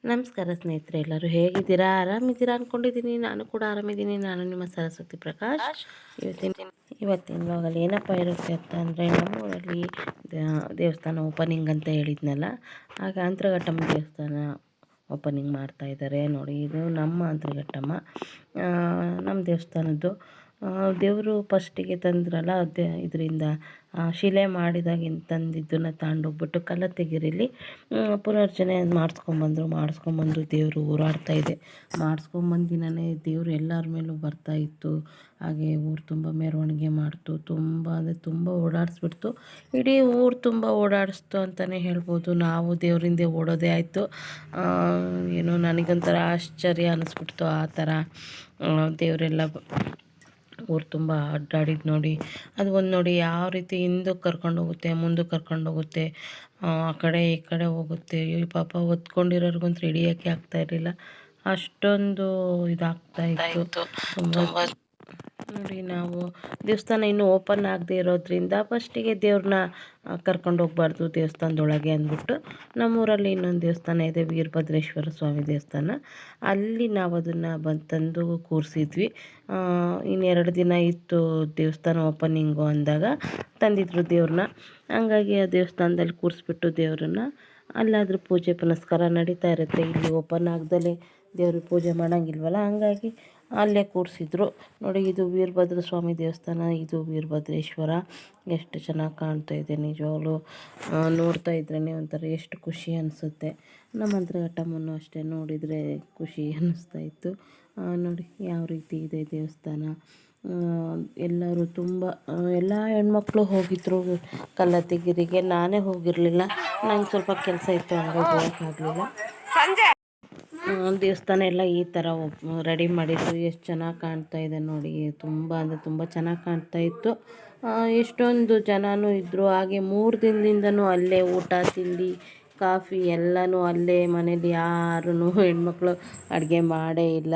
ನಮಸ್ಕಾರ ಸ್ನೇಹಿತರೆ, ಎಲ್ಲರೂ ಹೇಗಿದ್ದೀರಾ? ಆರಾಮಿದ್ದೀರಾ ಅಂದ್ಕೊಂಡಿದ್ದೀನಿ. ನಾನು ಕೂಡ ಆರಾಮಿದ್ದೀನಿ. ನಾನು ನಿಮ್ಮ ಸರಸ್ವತಿ ಪ್ರಕಾಶ್. ಇವತ್ತಿನ ವ್ಲಾಗಲ್ಲಿ ಏನಪ್ಪ ಇರುತ್ತೆ ಅಂತ ಅಂದರೆ, ನಮ್ಮೂರಲ್ಲಿ ದೇವಸ್ಥಾನ ಓಪನಿಂಗ್ ಅಂತ ಹೇಳಿದ್ನಲ್ಲ, ಆಗ ಅಂತರಘಟ್ಟಮ್ಮ ದೇವಸ್ಥಾನ ಓಪನಿಂಗ್ ಮಾಡ್ತಾಯಿದ್ದಾರೆ ನೋಡಿ. ಇದು ನಮ್ಮ ಅಂತರಘಟ್ಟಮ್ಮ, ನಮ್ಮ ದೇವಸ್ಥಾನದ್ದು. ದೇವರು ಫಸ್ಟಿಗೆ ತಂದ್ರಲ್ಲ, ಇದರಿಂದ ಶಿಲೆ ಮಾಡಿದಾಗಿಂದ ತಂದಿದ್ದನ್ನು ತಗೊಂಡೋಗ್ಬಿಟ್ಟು ಕಲ್ಲತ್ತಿಗಿರಿಲಿ ಪುನರ್ಜನೆ ಮಾಡಿಸ್ಕೊಂಬಂದು ದೇವರು ಓಡಾಡ್ತಾಯಿದೆ. ಮಾಡಿಸ್ಕೊಂಬಂದಿನೇ ದೇವರು ಎಲ್ಲರ ಮೇಲೂ ಬರ್ತಾಯಿತ್ತು. ಹಾಗೆ ಊರು ತುಂಬ ಮೆರವಣಿಗೆ ಮಾಡ್ತು. ತುಂಬ ಅಂದರೆ ತುಂಬ ಓಡಾಡಿಸ್ಬಿಡ್ತು. ಇಡೀ ಊರು ತುಂಬ ಓಡಾಡಿಸ್ತು ಅಂತಲೇ ಹೇಳ್ಬೋದು. ನಾವು ದೇವರಿಂದೆ ಓಡೋದೇ ಆಯಿತು. ಏನೋ ನನಗೊಂಥರ ಆಶ್ಚರ್ಯ ಅನ್ನಿಸ್ಬಿಡ್ತು. ಆ ಥರ ದೇವರೆಲ್ಲ ಊರು ತುಂಬ ಅಡ್ಡಾಡಿದ್ದು ನೋಡಿ. ಅದು ಒಂದು ನೋಡಿ ಯಾವ ರೀತಿ ಹಿಂದಕ್ಕೆ ಕರ್ಕೊಂಡೋಗುತ್ತೆ, ಮುಂದಕ್ಕೆ ಕರ್ಕೊಂಡೋಗುತ್ತೆ, ಆ ಕಡೆ ಈ ಕಡೆ ಹೋಗುತ್ತೆ. ಪಾಪ ಹೊತ್ಕೊಂಡಿರೋರ್ಗಂತೂ ಹಿಡಿಯೋಕ್ಕೆ ಆಗ್ತಾಯಿರಲಿಲ್ಲ, ಅಷ್ಟೊಂದು ಇದಾಗ್ತಾಯಿತ್ತು. ತುಂಬ ನೋಡಿ, ನಾವು ದೇವಸ್ಥಾನ ಇನ್ನೂ ಓಪನ್ ಆಗದೆ ಇರೋದ್ರಿಂದ ಫಸ್ಟಿಗೆ ದೇವ್ರನ್ನ ಕರ್ಕೊಂಡು ಹೋಗ್ಬಾರ್ದು ದೇವಸ್ಥಾನದೊಳಗೆ ಅಂದ್ಬಿಟ್ಟು, ನಮ್ಮೂರಲ್ಲಿ ಇನ್ನೊಂದು ದೇವಸ್ಥಾನ ಇದೆ, ವೀರಭದ್ರೇಶ್ವರ ಸ್ವಾಮಿ ದೇವಸ್ಥಾನ. ಅಲ್ಲಿ ನಾವು ಅದನ್ನು ತಂದು ಕೂರಿಸಿದ್ವಿ. ಇನ್ನೆರಡು ದಿನ ಇತ್ತು ದೇವಸ್ಥಾನ ಓಪನಿಂಗು ಅಂದಾಗ ತಂದಿದ್ರು ದೇವ್ರನ್ನ. ಹಂಗಾಗಿ ಆ ದೇವಸ್ಥಾನದಲ್ಲಿ ಕೂರಿಸ್ಬಿಟ್ಟು ದೇವ್ರನ್ನ ಅಲ್ಲಾದರೂ ಪೂಜೆ ಪುನಸ್ಕಾರ ನಡೀತಾ ಇರುತ್ತೆ. ಇಲ್ಲಿ ಓಪನ್ ಆಗದಲ್ಲೇ ದೇವ್ರಿಗೆ ಪೂಜೆ ಮಾಡೋಂಗಿಲ್ವಲ್ಲ, ಹಂಗಾಗಿ ಅಲ್ಲೇ ಕೂರಿಸಿದ್ರು ನೋಡಿ. ಇದು ವೀರಭದ್ರ ಸ್ವಾಮಿ ದೇವಸ್ಥಾನ, ಇದು ವೀರಭದ್ರೇಶ್ವರ. ಎಷ್ಟು ಚೆನ್ನಾಗಿ ಕಾಣ್ತಾ ಇದೆ ನಿಜವಾಗ್ಲೂ. ನೋಡ್ತಾ ಇದ್ರೇ ಒಂಥರ ಎಷ್ಟು ಖುಷಿ ಅನಿಸುತ್ತೆ. ನಮ್ಮ ಅಂತರಘಟ್ಟಮ್ಮನೂ ಅಷ್ಟೇ, ನೋಡಿದರೆ ಖುಷಿ ಅನ್ನಿಸ್ತಾಯಿತ್ತು. ನೋಡಿ ಯಾವ ರೀತಿ ಇದೆ ದೇವಸ್ಥಾನ. ಎಲ್ಲರೂ ತುಂಬ ಎಲ್ಲ ಹೆಣ್ಮಕ್ಳು ಹೋಗಿದ್ರು ಕಲ್ಲತ್ತಿಗಿರಿಗೆ. ನಾನೇ ಹೋಗಿರಲಿಲ್ಲ, ನಂಗೆ ಸ್ವಲ್ಪ ಕೆಲಸ ಇತ್ತು, ಹಂಗಾಗಿ ಹೋಗೋಕ್ಕಾಗಲಿಲ್ಲ. ದೇವಸ್ಥಾನ ಎಲ್ಲ ಈ ಥರ ರೆಡಿ ಮಾಡಿದ್ರು. ಎಷ್ಟು ಚೆನ್ನಾಗಿ ಕಾಣ್ತಾ ಇದೆ ನೋಡಿ. ತುಂಬ ಅಂದರೆ ತುಂಬ ಚೆನ್ನಾಗಿ ಕಾಣ್ತಾ ಇತ್ತು. ಎಷ್ಟೊಂದು ಜನನೂ ಇದ್ದರು. ಹಾಗೆ 3 ದಿನದಿಂದನೂ ಅಲ್ಲೇ ಊಟ ತಿಂಡಿ ಕಾಫಿ ಎಲ್ಲನೂ ಅಲ್ಲೇ. ಮನೇಲಿ ಯಾರೂ ಹೆಣ್ಮಕ್ಳು ಅಡುಗೆ ಮಾಡೇ ಇಲ್ಲ.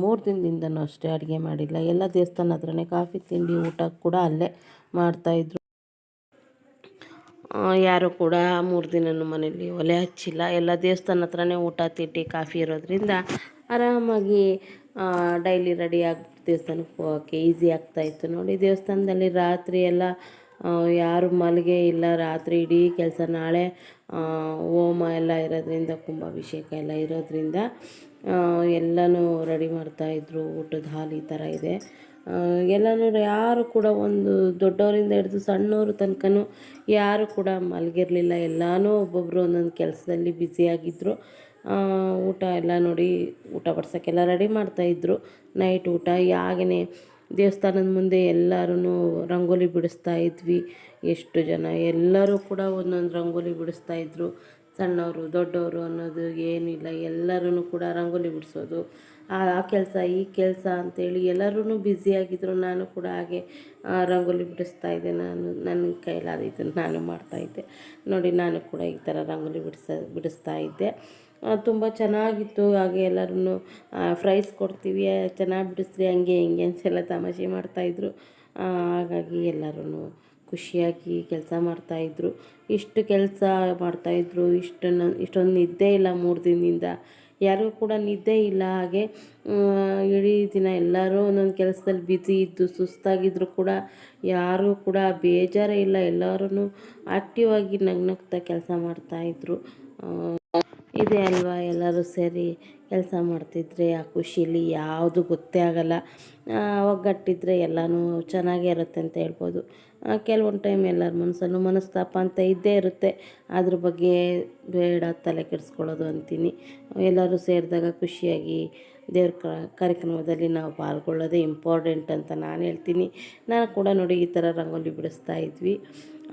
3 ದಿನದಿಂದನೂ ಅಷ್ಟೇ ಅಡುಗೆ ಮಾಡಿಲ್ಲ. ಎಲ್ಲ ದೇವಸ್ಥಾನ ಹತ್ರನೇ ಕಾಫಿ ತಿಂಡಿ ಊಟ ಕೂಡ ಅಲ್ಲೇ ಮಾಡ್ತಾಯಿದ್ರು. ಯಾರು ಕೂಡ 3 ದಿನನೂ ಮನೇಲಿ ಒಲೆ ಹಚ್ಚಿಲ್ಲ. ಎಲ್ಲ ದೇವಸ್ಥಾನ ಹತ್ರನೇ ಊಟ ತಿಂಡಿ ಕಾಫಿ ಇರೋದ್ರಿಂದ ಆರಾಮಾಗಿ ಡೈಲಿ ರೆಡಿಯಾಗಿ ದೇವಸ್ಥಾನಕ್ಕೆ ಹೋಗೋಕ್ಕೆ ಈಸಿ ಆಗ್ತಾಯಿತ್ತು ನೋಡಿ. ದೇವಸ್ಥಾನದಲ್ಲಿ ರಾತ್ರಿ ಎಲ್ಲ ಯಾರು ಮಲಗೇ ಇಲ್ಲ. ರಾತ್ರಿ ಇಡೀ ಕೆಲಸ. ನಾಳೆ ಹೋಮ ಎಲ್ಲ ಇರೋದ್ರಿಂದ, ಕುಂಭಾಭಿಷೇಕ ಎಲ್ಲ ಇರೋದ್ರಿಂದ ಎಲ್ಲನೂ ರೆಡಿ ಮಾಡ್ತಾಯಿದ್ರು. ಊಟದ ಹಾಲು ಈ ಥರ ಇದೆ ಎಲ್ಲನೂ. ಯಾರು ಕೂಡ ಒಂದು ದೊಡ್ಡವರಿಂದ ಹಿಡಿದು ಸಣ್ಣವ್ರ ತನಕನೂ ಯಾರು ಕೂಡ ಮಲಗಿರಲಿಲ್ಲ. ಎಲ್ಲನೂ ಒಬ್ಬೊಬ್ಬರು ಒಂದೊಂದು ಕೆಲಸದಲ್ಲಿ ಬ್ಯುಸಿಯಾಗಿದ್ದರು. ಊಟ ಎಲ್ಲ ನೋಡಿ, ಊಟ ಬಡ್ಸೋಕ್ಕೆಲ್ಲ ರೆಡಿ ಮಾಡ್ತಾಯಿದ್ರು. ನೈಟ್ ಊಟ ಹಾಗೆಯೇ ದೇವಸ್ಥಾನದ ಮುಂದೆ ಎಲ್ಲರೂ ರಂಗೋಲಿ ಬಿಡಿಸ್ತಾ ಇದ್ವಿ. ಎಷ್ಟು ಜನ ಎಲ್ಲರೂ ಕೂಡ ಒಂದೊಂದು ರಂಗೋಲಿ ಬಿಡಿಸ್ತಾಯಿದ್ರು. ಸಣ್ಣವರು ದೊಡ್ಡವರು ಅನ್ನೋದು ಏನಿಲ್ಲ, ಎಲ್ಲರೂ ಕೂಡ ರಂಗೋಲಿ ಬಿಡಿಸೋದು, ಆ ಕೆಲಸ ಈ ಕೆಲಸ ಅಂಥೇಳಿ ಎಲ್ಲರೂ ಬ್ಯುಸಿಯಾಗಿದ್ದರು. ನಾನು ಕೂಡ ಹಾಗೆ ರಂಗೋಲಿ ಬಿಡಿಸ್ತಾಯಿದ್ದೆ. ನನ್ನ ಕೈಲಾದಿದ್ದನ್ನು ನಾನು ಮಾಡ್ತಾಯಿದ್ದೆ ನೋಡಿ. ನಾನು ಕೂಡ ಈ ಥರ ರಂಗೋಲಿ ಬಿಡಿಸ್ತಾ ಇದ್ದೆ. ತುಂಬ ಚೆನ್ನಾಗಿತ್ತು. ಹಾಗೆ ಎಲ್ಲರೂ ಪ್ರೈಸ್ ಕೊಡ್ತೀವಿ, ಚೆನ್ನಾಗಿ ಬಿಡಿಸ್ರಿ, ಹಂಗೆ ಹಿಂಗೆ ಅಂತೆಲ್ಲ ತಮಾಷೆ ಮಾಡ್ತಾಯಿದ್ರು. ಹಾಗಾಗಿ ಎಲ್ಲರೂ ಖುಷಿಯಾಗಿ ಕೆಲಸ ಮಾಡ್ತಾಯಿದ್ರು. ಇಷ್ಟು ಕೆಲಸ ಮಾಡ್ತಾಯಿದ್ರು. ಇಷ್ಟೊಂದು ನಿದ್ದೆ ಇಲ್ಲ 3 ದಿನದಿಂದ. ಯಾರಿಗೂ ಕೂಡ ನಿದ್ದೆ ಇಲ್ಲ. ಹಾಗೆ ಇಡೀ ದಿನ ಎಲ್ಲರೂ ಒಂದೊಂದು ಕೆಲಸದಲ್ಲಿ ಬ್ಯುಸಿ ಇದ್ದು ಸುಸ್ತಾಗಿದ್ದರೂ ಕೂಡ ಯಾರೂ ಕೂಡ ಬೇಜಾರೇ ಇಲ್ಲ. ಎಲ್ಲರೂ ಆ್ಯಕ್ಟಿವ್ ಆಗಿ ನಗ್ನಗ್ತಾ ಕೆಲಸ ಮಾಡ್ತಾಯಿದ್ರು. ಇದೆ ಅಲ್ವಾ, ಎಲ್ಲರೂ ಸೇರಿ ಕೆಲಸ ಮಾಡ್ತಿದ್ರೆ ಆ ಖುಷಿಲಿ ಯಾವುದು ಗೊತ್ತೇ ಆಗೋಲ್ಲ. ಒಗ್ಗಟ್ಟಿದ್ರೆ ಎಲ್ಲನೂ ಚೆನ್ನಾಗೇ ಇರುತ್ತೆ ಅಂತ ಹೇಳ್ಬೋದು. ಕೆಲವೊಂದು ಟೈಮ್ ಎಲ್ಲರ ಮನಸ್ಸಲ್ಲೂ ಮನಸ್ತಾಪ ಅಂತ ಇದ್ದೇ ಇರುತ್ತೆ. ಅದ್ರ ಬಗ್ಗೆ ಬೇಡ ತಲೆ ಕೆಡಿಸ್ಕೊಳ್ಳೋದು ಅಂತೀನಿ. ಎಲ್ಲರೂ ಸೇರಿದಾಗ ಖುಷಿಯಾಗಿ ದೇವ್ರ ಕಾರ್ಯಕ್ರಮದಲ್ಲಿ ನಾವು ಪಾಲ್ಗೊಳ್ಳೋದೇ ಇಂಪಾರ್ಟೆಂಟ್ ಅಂತ ನಾನು ಹೇಳ್ತೀನಿ. ನಾನು ಕೂಡ ನೋಡಿ ಈ ಥರ ರಂಗೋಲಿ ಬಿಡಿಸ್ತಾ ಇದ್ವಿ.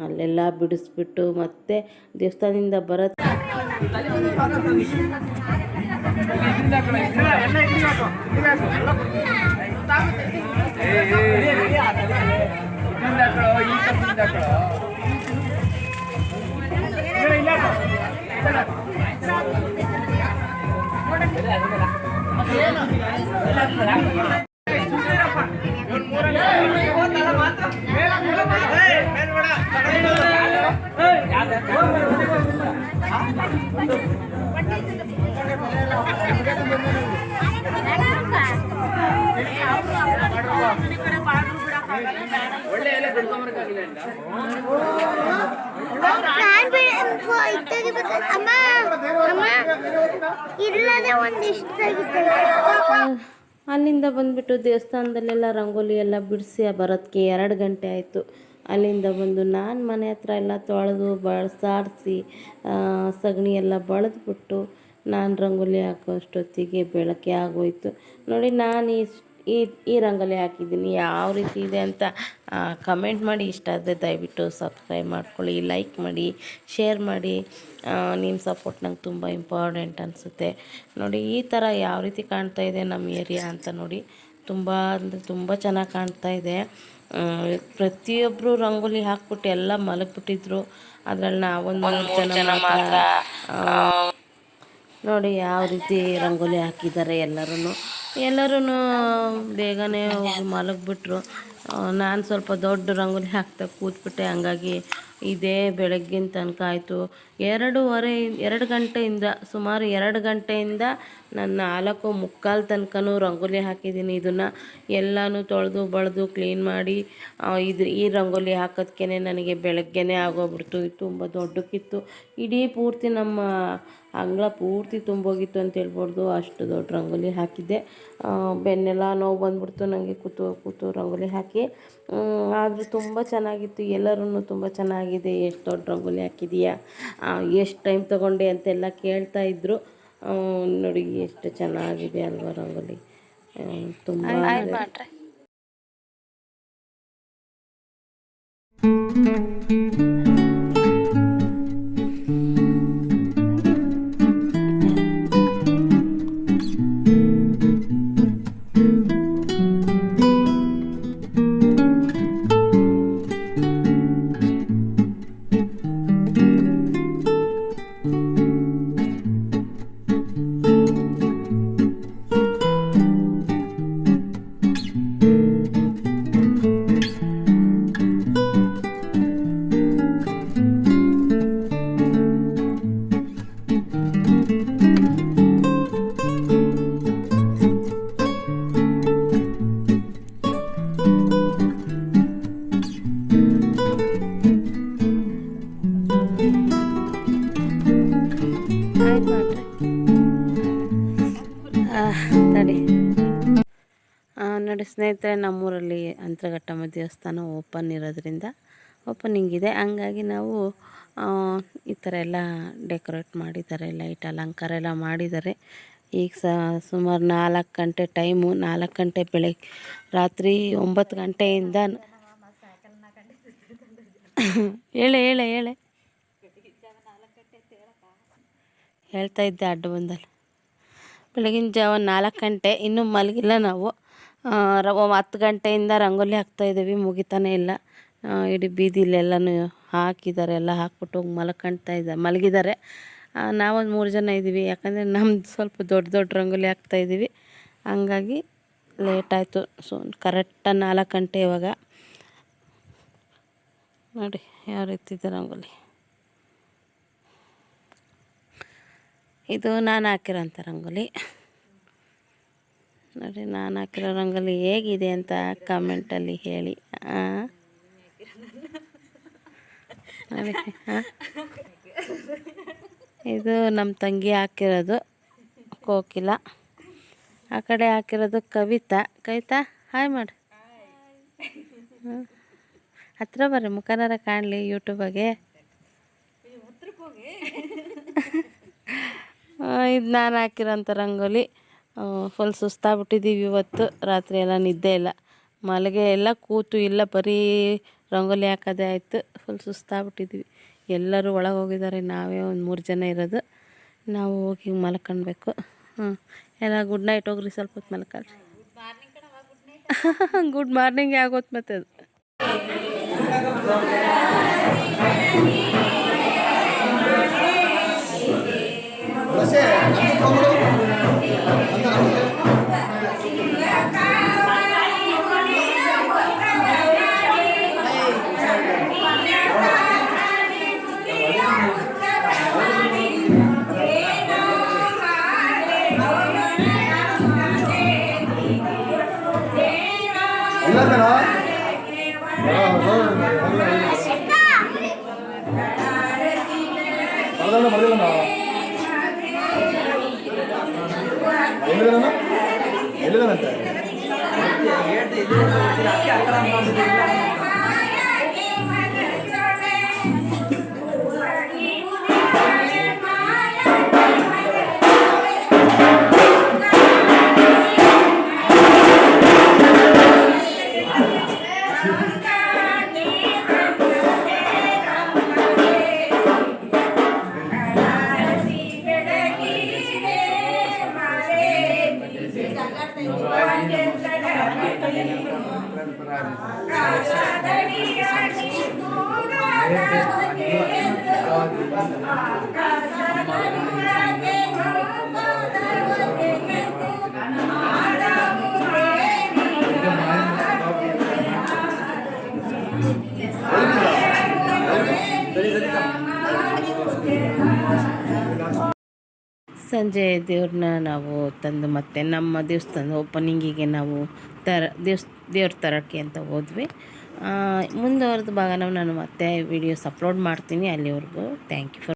ಅಲ್ಲೆಲ್ಲ ಬಿಡಿಸ್ಬಿಟ್ಟು ಮತ್ತೆ ದೇವಸ್ಥಾನದಿಂದ ಬರೋದು ಅಲ್ಲಿಂದ ಬಂದುಬಿಟ್ಟು ದೇವಸ್ಥಾನದಲ್ಲೆಲ್ಲ ರಂಗೋಲಿ ಎಲ್ಲ ಬಿಡಿಸಿ ಬರೋದಕ್ಕೆ 2 ಗಂಟೆ ಆಯಿತು. ಅಲ್ಲಿಂದ ಬಂದು ನಾನು ಮನೆ ಹತ್ರ ಎಲ್ಲ ತೊಳೆದು ಸಾರಿಸಿ ಸಗಣಿ ಎಲ್ಲ ಬಳಿದ್ಬಿಟ್ಟು ನಾನು ರಂಗೋಲಿ ಹಾಕೋ ಅಷ್ಟೊತ್ತಿಗೆ ಬೆಳಗ್ಗೆ ಆಗೋಯಿತು ನೋಡಿ. ನಾನು ಈ ರಂಗೋಲಿ ಹಾಕಿದ್ದೀನಿ, ಯಾವ ರೀತಿ ಇದೆ ಅಂತ ಕಮೆಂಟ್ ಮಾಡಿ. ಇಷ್ಟ ಆದರೆ ದಯವಿಟ್ಟು ಸಬ್ಸ್ಕ್ರೈಬ್ ಮಾಡ್ಕೊಳ್ಳಿ, ಲೈಕ್ ಮಾಡಿ, ಶೇರ್ ಮಾಡಿ. ನಿಮ್ಮ ಸಪೋರ್ಟ್ ನಂಗೆ ತುಂಬ ಇಂಪಾರ್ಟೆಂಟ್ ಅನಿಸುತ್ತೆ ನೋಡಿ. ಈ ಥರ ಯಾವ ರೀತಿ ಕಾಣ್ತಾ ಇದೆ ನಮ್ಮ ಏರಿಯಾ ಅಂತ ನೋಡಿ. ತುಂಬ ಅಂದರೆ ತುಂಬ ಚೆನ್ನಾಗಿ ಕಾಣ್ತಾ ಇದೆ. ಪ್ರತಿಯೊಬ್ಬರು ರಂಗೋಲಿ ಹಾಕ್ಬಿಟ್ಟು ಎಲ್ಲ ಮಲಗಿಬಿಟ್ಟಿದ್ರು. ಅದ್ರಲ್ಲಿ ನಾವೊಂದು 3 ಜನ ಮಾತ್ರ ನೋಡಿ ಯಾವ ರೀತಿ ರಂಗೋಲಿ ಹಾಕಿದ್ದಾರೆ. ಎಲ್ಲರೂ ಬೇಗನೆ ಹೋಗಿ ಮಲಗಿಬಿಟ್ರು. ನಾನು ಸ್ವಲ್ಪ ದೊಡ್ಡ ರಂಗೋಲಿ ಹಾಕ್ತಾ ಕೂತ್ಬಿಟ್ಟೆ. ಹಂಗಾಗಿ ಇದೇ ಬೆಳಗ್ಗಿನ ತನಕ ಆಯಿತು. 2 ಗಂಟೆಯಿಂದ ಸುಮಾರು 2 ಗಂಟೆಯಿಂದ ನಾನು 4:45 ತನಕನೂ ರಂಗೋಲಿ ಹಾಕಿದ್ದೀನಿ. ಇದನ್ನು ಎಲ್ಲನೂ ತೊಳೆದು ಬಳಿದು ಕ್ಲೀನ್ ಮಾಡಿ ಈ ರಂಗೋಲಿ ಹಾಕೋದಕ್ಕೆ ನನಗೆ ಬೆಳಗ್ಗೆನೇ ಆಗೋಗ್ಬಿಡ್ತು. ತುಂಬ ದೊಡ್ಡಕ್ಕಿತ್ತು. ಇಡೀ ಪೂರ್ತಿ ನಮ್ಮ ಅಂಗಳ ಪೂರ್ತಿ ತುಂಬೋಗಿತ್ತು ಅಂತ ಹೇಳ್ಬೋದು. ಅಷ್ಟು ದೊಡ್ಡ ರಂಗೋಲಿ ಹಾಕಿದ್ದೆ. ಬೆನ್ನೆಲ್ಲ ನೋವು ಬಂದ್ಬಿಡ್ತು ನನಗೆ ಕೂತು ರಂಗೋಲಿ ಹಾಕಿ. ಆದರೂ ತುಂಬ ಚೆನ್ನಾಗಿತ್ತು. ಎಲ್ಲರೂ ತುಂಬ ಚೆನ್ನಾಗಿದೆ, ಎಷ್ಟು ದೊಡ್ಡ ರಂಗೋಲಿ ಹಾಕಿದೀಯಾ, ಎಷ್ಟು ಟೈಮ್ ತೊಗೊಂಡೆ ಅಂತೆಲ್ಲ ಕೇಳ್ತಾಯಿದ್ರು ನೋಡಿ. ಎಷ್ಟು ಚೆನ್ನಾಗಿದೆ ಅಲ್ವಾ ರಂಗೋಲಿ. ತುಂಬ ನೋಡಿ ಸ್ನೇಹಿತರೆ, ನಮ್ಮೂರಲ್ಲಿ ಅಂತರಘಟ್ಟಮ್ಮ ದೇವಸ್ಥಾನ ಓಪನಿಂಗ್ ಇದೆ. ಹಂಗಾಗಿ ನಾವು ಈ ಥರ ಎಲ್ಲ ಡೆಕೋರೇಟ್ ಮಾಡಿದ್ದಾರೆ, ಲೈಟ್ ಅಲಂಕಾರ ಎಲ್ಲ ಮಾಡಿದ್ದಾರೆ. ಈಗ ಸುಮಾರು 4 ಗಂಟೆ ಟೈಮು. 4 ಗಂಟೆ ಬೆಳಗ್ಗೆ ರಾತ್ರಿ 9 ಗಂಟೆಯಿಂದ ಹೇಳೆ ಹೇಳ್ತಾ ಇದ್ದೆ ಅಡ್ಡ ಬಂದಲ್ಲ. ಬೆಳಗಿನ ಜಾವ 4 ಗಂಟೆ, ಇನ್ನೂ ಮಲಗಿಲ್ಲ ನಾವು. 10 ಗಂಟೆಯಿಂದ ರಂಗೋಲಿ ಹಾಕ್ತಾಯಿದ್ದೀವಿ, ಮುಗಿತಾನೇ ಇಲ್ಲ. ಇಡೀ ಬೀದಿಲೆಲ್ಲನೂ ಹಾಕಿದ್ದಾರೆ. ಎಲ್ಲ ಹಾಕ್ಬಿಟ್ಟು ಹೋಗಿ ಮಲಗಿದ್ದಾರೆ. ನಾವೊಂದು 3 ಜನ ಇದ್ದೀವಿ. ಯಾಕಂದರೆ ನಮ್ದು ಸ್ವಲ್ಪ ದೊಡ್ಡ ರಂಗೋಲಿ ಹಾಕ್ತಾಯಿದ್ದೀವಿ. ಹಂಗಾಗಿ ಲೇಟಾಯಿತು. ಕರೆಕ್ಟಾಗಿ 4 ಗಂಟೆ ಇವಾಗ. ನೋಡಿ ಯಾವ ರೀತಿ ಇದೆ ರಂಗೋಲಿ. ಇದು ನಾನು ಹಾಕಿರೋಂಥ ರಂಗೋಲಿ ನೋಡಿ. ನಾನು ಹಾಕಿರೋ ರಂಗೋಲಿ ಹೇಗಿದೆ ಅಂತ ಕಮೆಂಟಲ್ಲಿ ಹೇಳಿ. ನೋಡಿ, ಇದು ನಮ್ಮ ತಂಗಿ ಹಾಕಿರೋದು ಕೋಕಿಲ. ಆ ಕಡೆ ಹಾಕಿರೋದು ಕವಿತಾ. ಹಾಯ್ ಮಾಡಿ. ಹತ್ರ ಬರ್ರಿ, ಮುಖನಾರ ಕಾಣಲಿ ಯೂಟ್ಯೂಬಾಗೆ. ಇದು ನಾನು ಹಾಕಿರೋಂಥ ರಂಗೋಲಿ. ಫುಲ್ ಸುಸ್ತಾಗ್ಬಿಟ್ಟಿದ್ದೀವಿ ಇವತ್ತು. ರಾತ್ರಿ ಎಲ್ಲ ನಿದ್ದೆ ಇಲ್ಲ, ಮಲಗೆ ಎಲ್ಲ ಕೂತು ಇಲ್ಲ, ಬರೀ ರಂಗೋಲಿ ಹಾಕೋದೇ ಆಯಿತು. ಫುಲ್ ಸುಸ್ತಾಗ್ಬಿಟ್ಟಿದ್ದೀವಿ. ಎಲ್ಲರೂ ಒಳಗೆ ಹೋಗಿದ್ದಾರೆ, ನಾವೇ ಒಂದು 3 ಜನ ಇರೋದು. ನಾವು ಹೋಗಿ ಮಲ್ಕೊಳ್ಬೇಕು. ಎಲ್ಲ ಗುಡ್ ನೈಟ್ ಹೋಗ್ರಿ, ಸ್ವಲ್ಪ ಹೊತ್ತು ಮಲ್ಕೊಳ್ರಿ. ಗುಡ್ ಮಾರ್ನಿಂಗ್ ಆಗೋದು ಮತ್ತೆ ಅದು. ಇಲ್ಲ ಬರ್ದಿಲ್ಲ ನಾವು ಎಲ್ಲಿದಾನಂತೆ ಸಂಜೆ ದೇವ್ರನ್ನ ನಾವು ತಂದು ಮತ್ತೆ ನಮ್ಮ ದೇವಸ್ಥಾನದ ಓಪನಿಂಗಿಗೆ ನಾವು ದೇವ್ರ ತರೋಕ್ಕೆ ಅಂತ ಹೋದ್ವಿ. ಮುಂದುವರೆದ ಭಾಗನ ನಾನು ಮತ್ತೆ ವೀಡಿಯೋಸ್ ಅಪ್ಲೋಡ್ ಮಾಡ್ತೀನಿ. ಅಲ್ಲಿವರೆಗೂ ಥ್ಯಾಂಕ್ ಯು ಫಾರ್